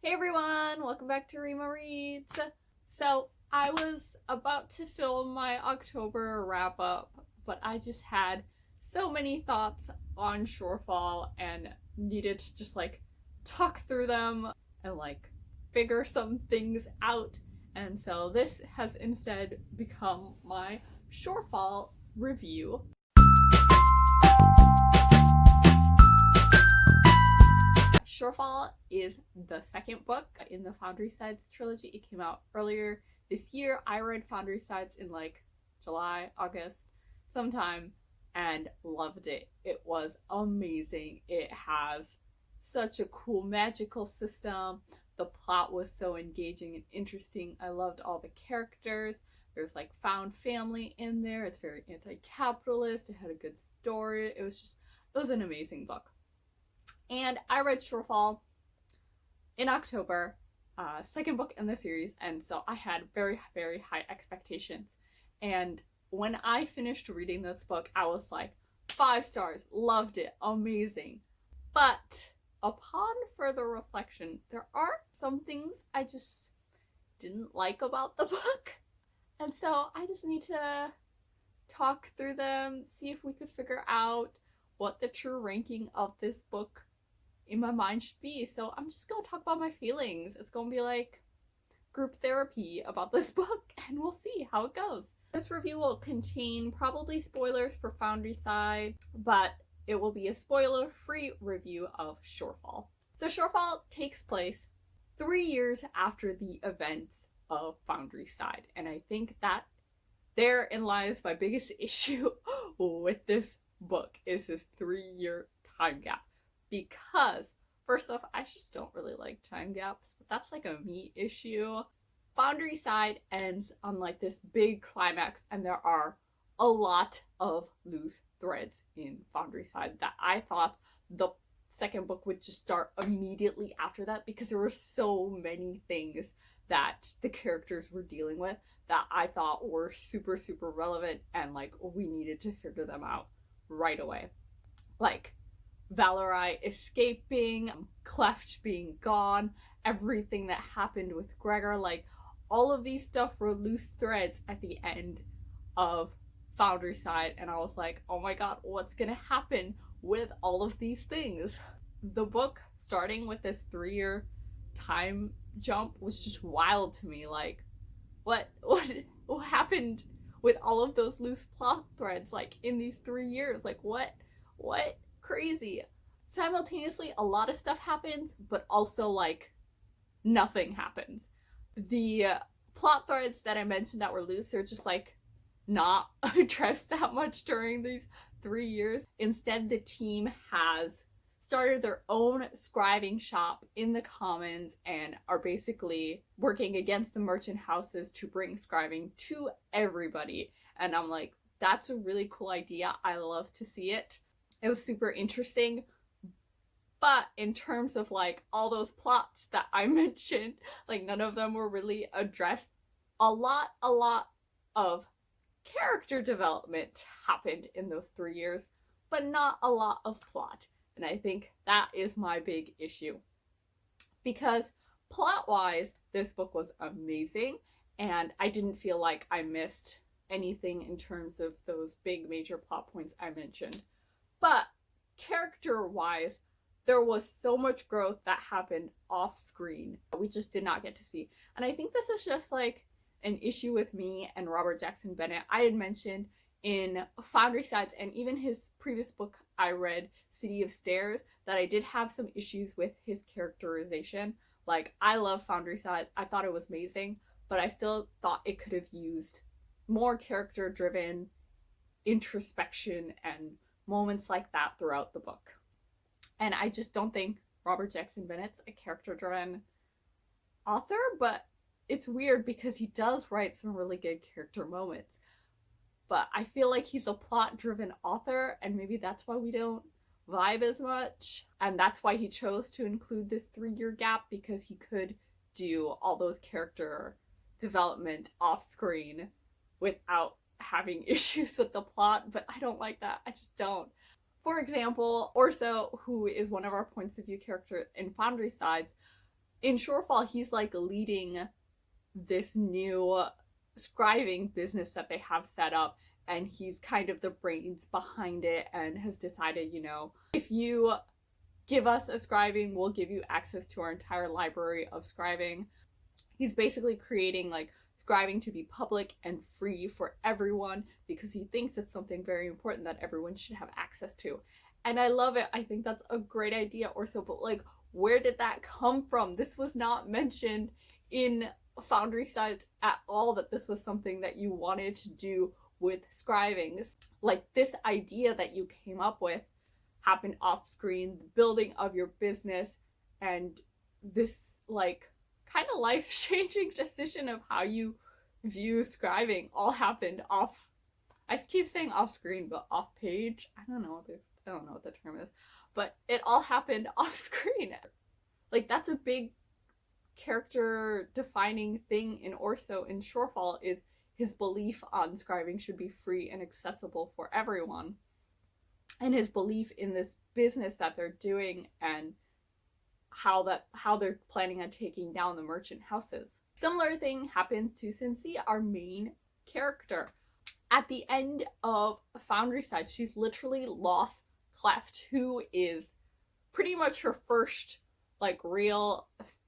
Hey everyone, welcome back to Rima Reads. So I was about to film my October wrap up, but I just had so many thoughts on Shorefall and needed to just talk through them and figure some things out. And so this has instead become my Shorefall review. Shorefall is the second book in the Foundryside's trilogy. It came out earlier this year. I read Foundryside's in July, August, sometime, and loved it. It was amazing. It has such a cool magical system. The plot was so engaging and interesting. I loved all the characters. There's found family in there. It's very anti-capitalist. It had a good story. It was an amazing book. And I read Shorefall in October, second book in the series, and so I had very, very high expectations. And when I finished reading this book, I was like, 5 stars, loved it, amazing. But upon further reflection, there are some things I just didn't like about the book. And so I just need to talk through them, see if we could figure out what the true ranking of this book in my mind should be. So I'm just gonna talk about my feelings. It's gonna be like group therapy about this book, and we'll see how it goes. This review will contain probably spoilers for Foundryside, but it will be a spoiler-free review of Shorefall. So Shorefall takes place 3 years after the events of Foundryside, and I think that therein lies my biggest issue with this book, is this 3-year time gap. Because, first off, I just don't really like time gaps, but that's a me issue. Foundryside ends on this big climax, and there are a lot of loose threads in Foundryside that I thought the second book would just start immediately after that, because there were so many things that the characters were dealing with that I thought were super, super relevant, and we needed to figure them out right away. Valerie escaping, Cleft being gone, everything that happened with Gregor, all of these stuff were loose threads at the end of Foundryside, and I was like, oh my god, what's gonna happen with all of these things? The book starting with this 3-year time jump was just wild to me. What happened with all of those loose plot threads in these 3 years? What crazy. Simultaneously, a lot of stuff happens, but also nothing happens. The plot threads that I mentioned that were loose, they're just not addressed that much during these 3 years. Instead, the team has started their own scribing shop in the Commons and are basically working against the merchant houses to bring scribing to everybody. And I'm like, that's a really cool idea. I love to see it. It was super interesting, but in terms of all those plots that I mentioned, none of them were really addressed. A lot of character development happened in those 3 years, but not a lot of plot. And I think that is my big issue, because plot-wise, this book was amazing, and I didn't feel like I missed anything in terms of those big major plot points I mentioned. But character-wise, there was so much growth that happened off-screen that we just did not get to see. And I think this is just an issue with me and Robert Jackson Bennett. I had mentioned in Foundrysides and even his previous book I read, City of Stairs, that I did have some issues with his characterization. I love Foundryside. I thought it was amazing, but I still thought it could have used more character-driven introspection and moments like that throughout the book. And I just don't think Robert Jackson Bennett's a character-driven author, but it's weird because he does write some really good character moments. But I feel like he's a plot-driven author, and maybe that's why we don't vibe as much. And that's why he chose to include this 3-year gap, because he could do all those character development off-screen without having issues with the plot, but I don't like that. I just don't. For example, Orso, who is one of our points of view characters in Foundryside, in Shorefall, he's like leading this new scribing business that they have set up, and he's kind of the brains behind it and has decided, you know, if you give us a scribing, we'll give you access to our entire library of scribing. He's basically creating like scribing to be public and free for everyone because he thinks it's something very important that everyone should have access to. And I love it. I think that's a great idea, Orso, but like, where did that come from? This was not mentioned in Foundryside at all, that this was something that you wanted to do with scribing. Like, this idea that you came up with happened off screen, the building of your business, and this like kind of life-changing decision of how you view scribing all happened off, I keep saying off screen, but off page. I don't know what the term is, but it all happened off screen. Like, that's a big character defining thing in Orso in Shorefall, is his belief on scribing should be free and accessible for everyone, and his belief in this business that they're doing and how they're planning on taking down the merchant houses. Similar thing happens to Cynthia, our main character. At the end of Foundryside, she's literally lost Cleft, who is pretty much her first like real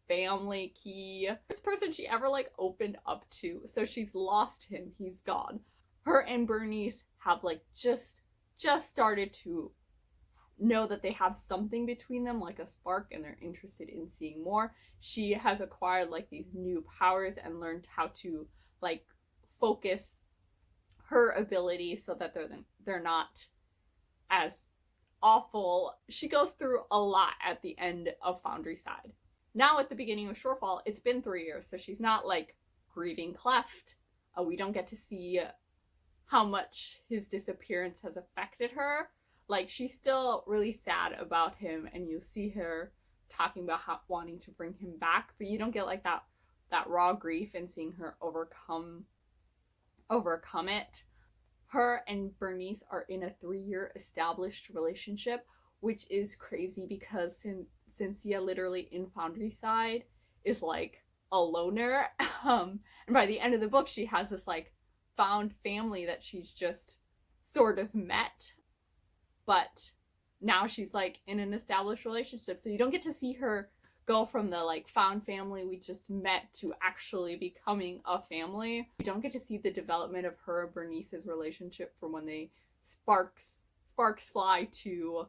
family key, first person she ever like opened up to. So she's lost him, he's gone. Her and Bernice have like just started to know that they have something between them, like a spark, and they're interested in seeing more. She has acquired like these new powers and learned how to like focus her abilities so that they're not as awful. She goes through a lot at the end of Foundryside. Now at the beginning of Shorefall, it's been 3 years, so she's not like grieving Cleft. We don't get to see how much his disappearance has affected her. Like, she's still really sad about him, and you see her talking about wanting to bring him back, but you don't get like that raw grief and seeing her overcome it. Her and Bernice are in a 3-year established relationship, which is crazy because Cynthia literally in Foundryside is like a loner. And by the end of the book, she has this like found family that she's just sort of met. But now she's like in an established relationship. So you don't get to see her go from the like found family we just met to actually becoming a family. You don't get to see the development of her and Bernice's relationship from when they sparks fly to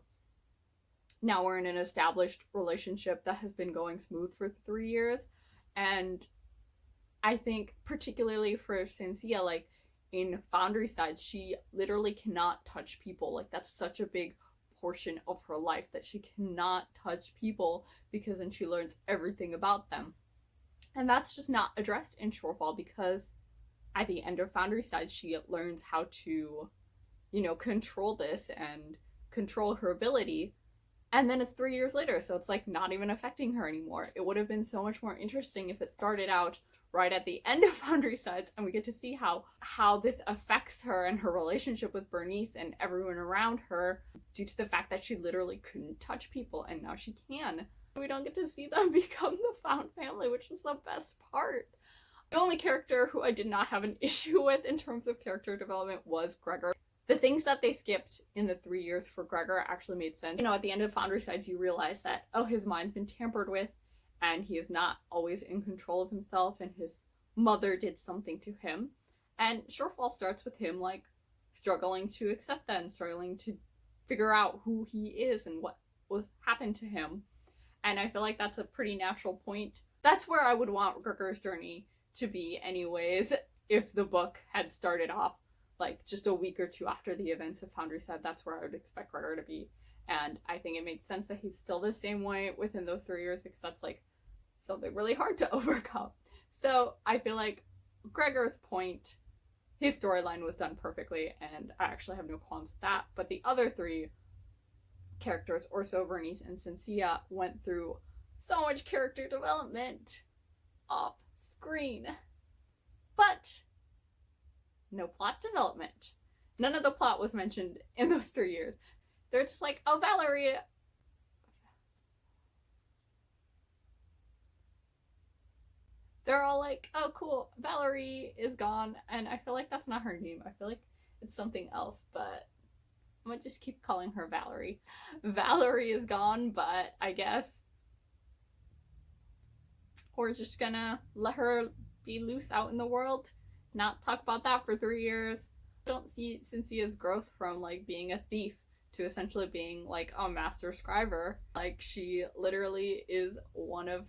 now we're in an established relationship that has been going smooth for 3 years. And I think particularly for Cynthia, like in Foundryside, she literally cannot touch people. Like, that's such a big portion of her life that she cannot touch people, because then she learns everything about them. And that's just not addressed in Shorefall, because at the end of Foundryside, she learns how to, you know, control this and control her ability. And then it's 3 years later, so it's like not even affecting her anymore. It would have been so much more interesting if it started out right at the end of Foundryside, and we get to see how this affects her and her relationship with Bernice and everyone around her, due to the fact that she literally couldn't touch people, and now she can. We don't get to see them become the found family, which is the best part. The only character who I did not have an issue with in terms of character development was Gregor. The things that they skipped in the 3 years for Gregor actually made sense. You know, at the end of Foundryside, you realize that, oh, his mind's been tampered with, and he is not always in control of himself, and his mother did something to him. And Shorefall starts with him, like, struggling to accept that and struggling to figure out who he is and what was happened to him. And I feel like that's a pretty natural point. That's where I would want Gregor's journey to be anyways, if the book had started off like just a week or two after the events of Foundryside. That's where I would expect Gregor to be. And I think it makes sense that he's still the same way within those 3 years, because that's like something really hard to overcome. So I feel like Gregor's point, his storyline was done perfectly, and I actually have no qualms with that. But the other 3 characters, Orso, Bernice, and Cynthia, went through so much character development off screen. But no plot development. None of the plot was mentioned in those 3 years. They're just like, oh, Valerie. they're all like, oh cool, Valerie is gone, and I feel like that's not her name. I feel like it's something else, but I'm gonna just keep calling her Valerie. Valerie is gone, but I guess we're just gonna let her be loose out in the world, not talk about that for 3 years. I don't see Cynthia's growth from like being a thief to essentially being like a master scriber. Like, she literally is one of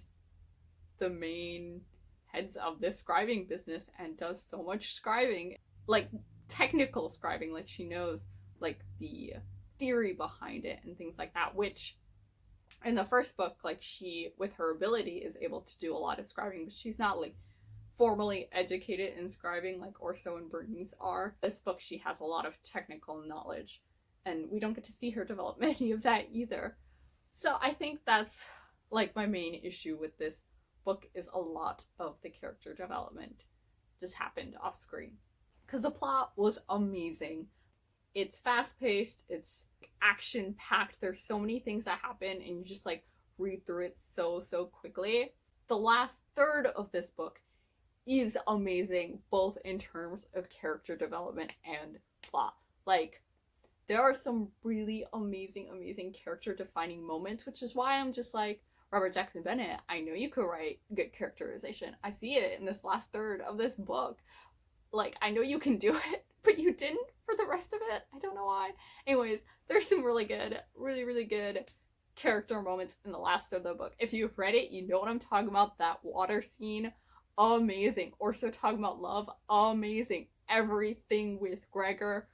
the main heads of this scribing business and does so much scribing, like technical scribing. Like, she knows like the theory behind it and things like that, which in the first book, like, she with her ability is able to do a lot of scribing, but she's not like formally educated in scribing like Orso and Bernice are. This book, she has a lot of technical knowledge, and we don't get to see her develop any of that either. So I think that's like my main issue with this book, is a lot of the character development just happened off screen. Because the plot was amazing. It's fast paced, it's action packed, there's so many things that happen, and you just like read through it so quickly. The last third of this book is amazing, both in terms of character development and plot. Like, there are some really amazing character defining moments, which is why I'm just like, Robert Jackson Bennett, I know you could write good characterization. I see it in this last third of this book. Like, I know you can do it, but you didn't for the rest of it. I don't know why. Anyways, there's some really good, really good character moments in the last third of the book. If you've read it, you know what I'm talking about. That water scene, amazing. Orso talking about love, amazing. Everything with Gregor,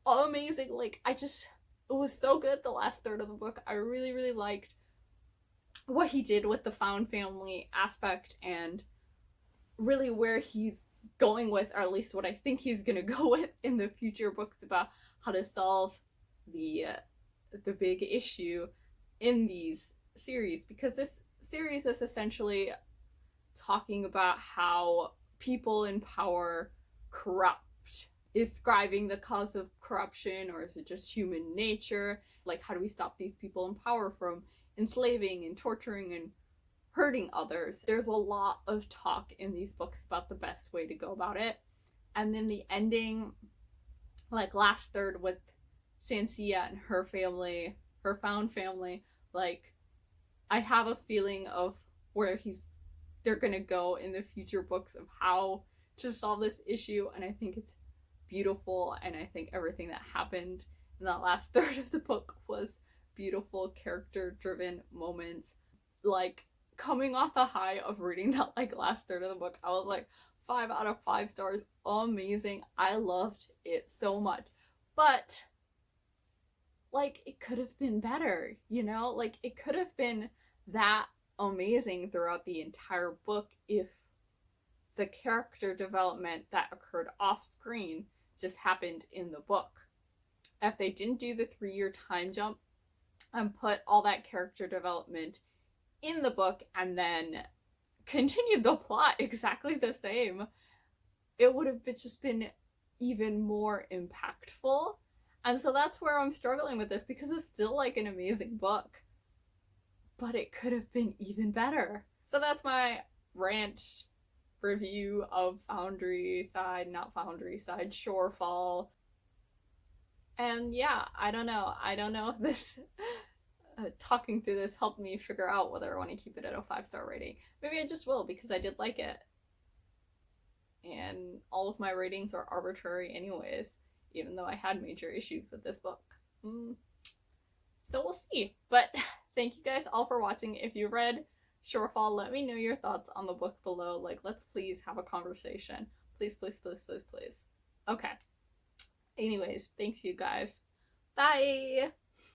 amazing. Like, it was so good the last third of the book. I really liked what he did with the found family aspect, and really where he's going with, or at least what I think he's gonna go with in the future books about how to solve the big issue in these series. Because this series is essentially talking about how people in power corrupt. Is scribing the cause of corruption, or is it just human nature? Like, how do we stop these people in power from enslaving and torturing and hurting others? There's a lot of talk in these books about the best way to go about it. And then the ending, like last third with Sansia and her family, her found family, like, I have a feeling of where they're gonna go in the future books of how to solve this issue, and I think it's beautiful, and I think everything that happened in that last third of the book was beautiful character driven moments. Like, coming off the high of reading that like last third of the book, I was like 5 out of 5 stars, amazing. I loved it so much, but like, it could have been better, you know? Like, it could have been that amazing throughout the entire book if the character development that occurred off screen just happened in the book. If they didn't do the 3-year time jump and put all that character development in the book and then continued the plot exactly the same, it would have just been even more impactful. And so that's where I'm struggling with this, because it's still like an amazing book, but it could have been even better. So that's my rant review of Foundryside, Shorefall. And yeah, I don't know if this talking through this helped me figure out whether I want to keep it at a 5-star rating. Maybe I just will, because I did like it, and all of my ratings are arbitrary anyways, even though I had major issues with this book. So we'll see. But thank you guys all for watching. If you read Shorefall, let me know your thoughts on the book below. Like, let's please have a conversation. Please. Okay. Anyways, thanks you guys. Bye!